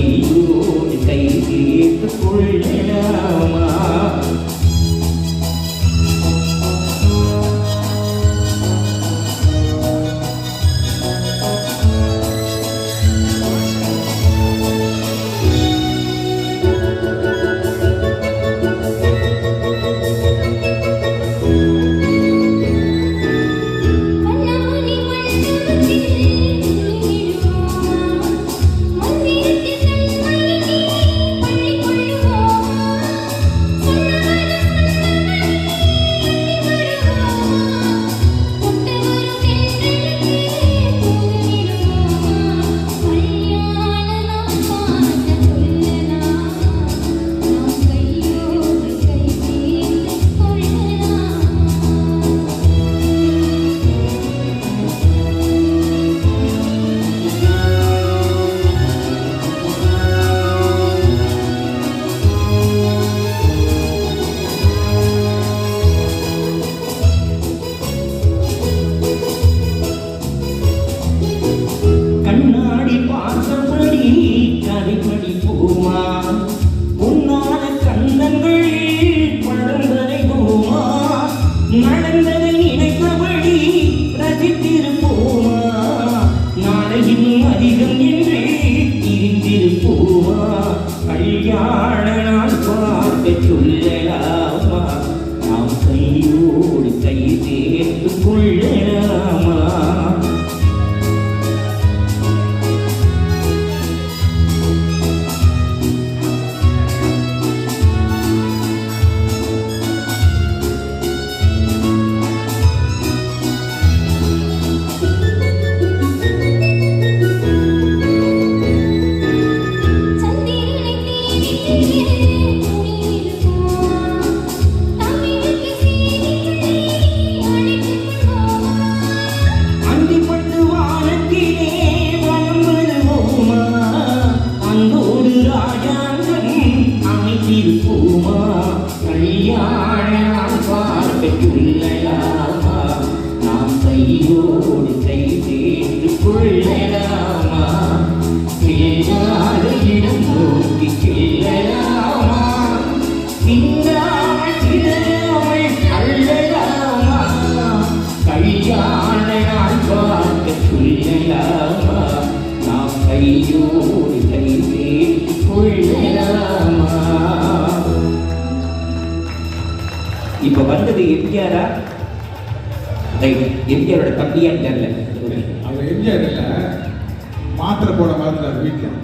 கையோடு கை சேர்த்து கொள்ளலாமா? நடந்ததை நினைத்தபடி ரசித்திருப்போமா? நாளையின் அதிகம் என்று இருந்திருப்போமா? கல்யாண நாள் பார்க்க சொல்லலாமா? நாம் கையோடு கை சேர்த்து கொள்ளலாமா? கல்யாண நாள் பார்க்க சொல்லலாமா? நாம் கையோடு கை சேர்த்து கொள்ளலாமா? இல்லாத இடம் நோக்கி செல்லலாமா? சிந்தாமல் சிதறாமல் அள்ளலாமா? கல்யாண நாள் பார்க்க சொல்லலாமா? நாம் கையோடு கை சேர்த்து கொள்ளலாமா? இப்ப வந்தது எம்ஜிஆரா? எம்ஜிஆரோட தம்பியான்னு தெரியல. அவர் எம்ஜிஆர் இல்ல, மாத்திரை போட மாதிரி வீட்டில்